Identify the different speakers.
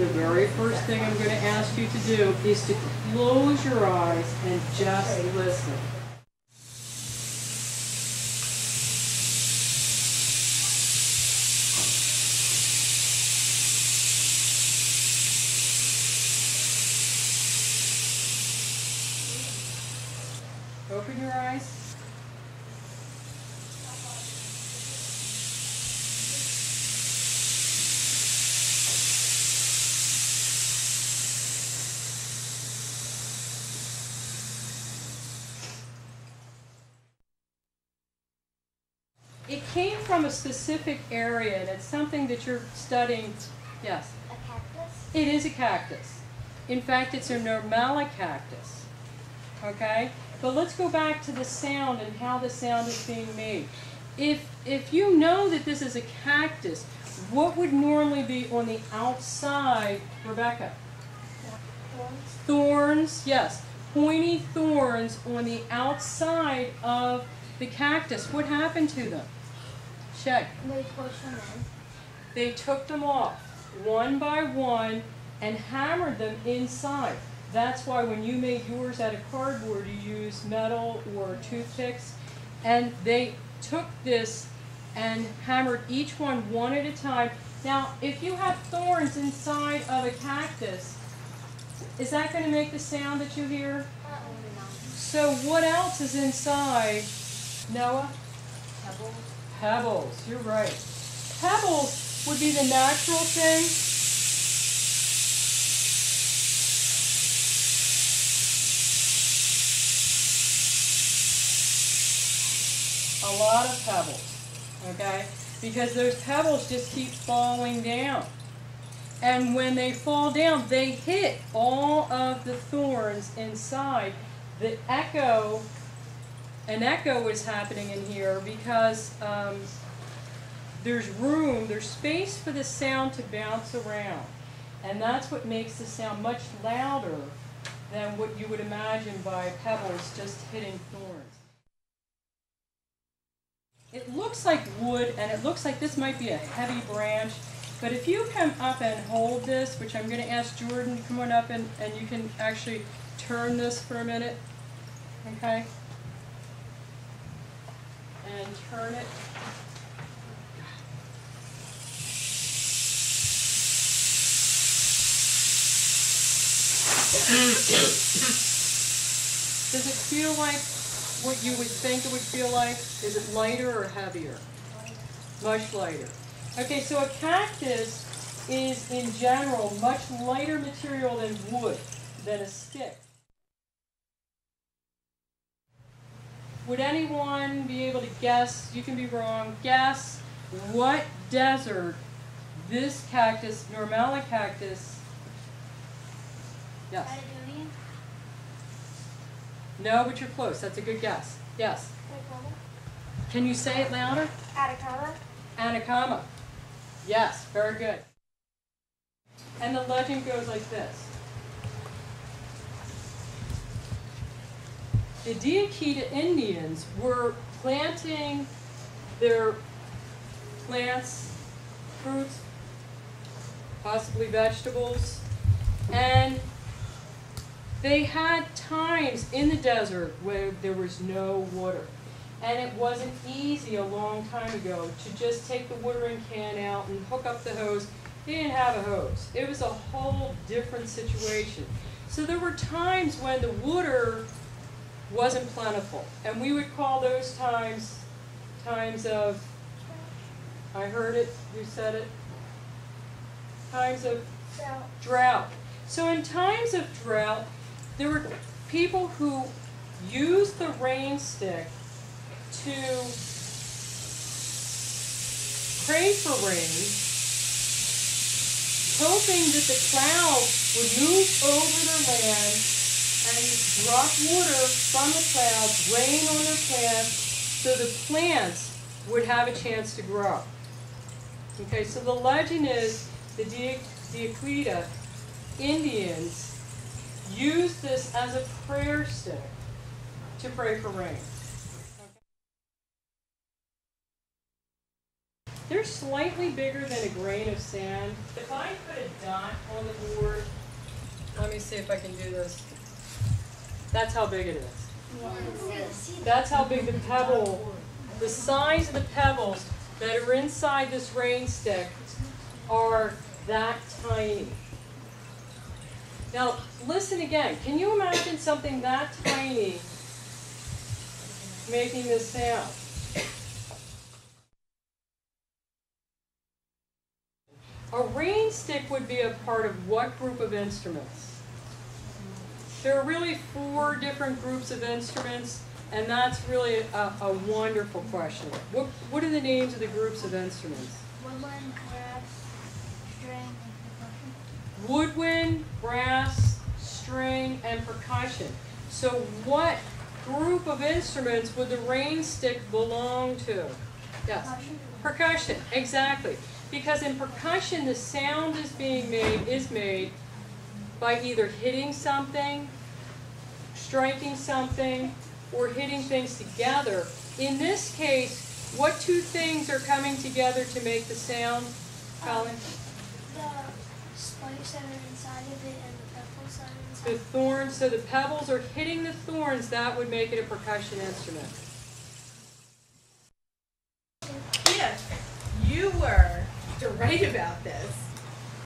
Speaker 1: the very first thing I'm going to ask you to do is to close your eyes and just listen. Open your eyes. It came from a specific area, and it's something that you're studying. Yes?
Speaker 2: A cactus?
Speaker 1: It is a cactus. In fact, it's a normala cactus. Okay? But let's go back to the sound and how the sound is being made. If you know that this is a cactus, what would normally be on the outside, Rebecca?
Speaker 2: Thorns.
Speaker 1: Thorns, yes. Pointy thorns on the outside of the cactus. What happened to them? Shay.
Speaker 2: They pushed them in.
Speaker 1: They took them off one by one and hammered them inside. That's why when you made yours out of cardboard, you used metal or toothpicks. And they took this and hammered each one at a time. Now, if you have thorns inside of a cactus, is that going to make the sound that you hear? So what else is inside, Noah?
Speaker 2: Pebbles.
Speaker 1: Pebbles, you're right. Pebbles would be the natural thing. A lot of pebbles, okay? Because those pebbles just keep falling down. And when they fall down, they hit all of the thorns inside. The echo, an echo is happening in here because there's room, there's space for the sound to bounce around. And that's what makes the sound much louder than what you would imagine by pebbles just hitting thorns. It looks like wood, and it looks like this might be a heavy branch, but if you come up and hold this, which I'm going to ask Jordan to come on up and you can actually turn this for a minute, okay? And turn it. Does it feel like what you would think it would feel like? Is it lighter or heavier? Much lighter. Okay, so a cactus is in general much lighter material than wood, than a stick. Would anyone be able to guess, you can be wrong, guess what desert this cactus, normala cactus, yes?
Speaker 2: Patagonia?
Speaker 1: No, but you're close. That's a good guess. Yes.
Speaker 2: Atacama?
Speaker 1: Can you say it louder?
Speaker 2: Atacama?
Speaker 1: Atacama. Yes, very good. And the legend goes like this. The Diakita Indians were planting their plants, fruits, possibly vegetables, and they had times in the desert where there was no water. And it wasn't easy a long time ago to just take the watering can out and hook up the hose. They didn't have a hose. It was a whole different situation. So there were times when the water wasn't plentiful. And we would call those times of, I heard it, you said it, times of drought. So in times of drought, there were people who used the rainstick to pray for rain, hoping that the clouds would move over their land and drop water from the clouds, rain on their plants, so the plants would have a chance to grow. Okay, so the legend is the Diakita Indians used this as a prayer stick to pray for rain. They're slightly bigger than a grain of sand. If I put a dot on the board, let me see if I can do this. That's how big it is. That's how big the pebble, the size of the pebbles that are inside this rain stick are that tiny. Now, listen again. Can you imagine something that tiny making this sound? A rain stick would be a part of what group of instruments? There are really 4 different groups of instruments, and that's really a wonderful question. What are the names of the groups of instruments?
Speaker 2: Woodwind, brass, string, and percussion.
Speaker 1: Woodwind, brass, string, and percussion. So what group of instruments would the rain stick belong to? Yes. Percussion, exactly. Because in percussion, the sound is made by either hitting something, striking something, or hitting things together. In this case, what 2 things are coming together to make the sound, Colin?
Speaker 2: The spikes that are inside of it and the pebbles that are inside.
Speaker 1: The thorns, so the pebbles are hitting the thorns, that would make it a percussion instrument.
Speaker 3: If you were to write about this,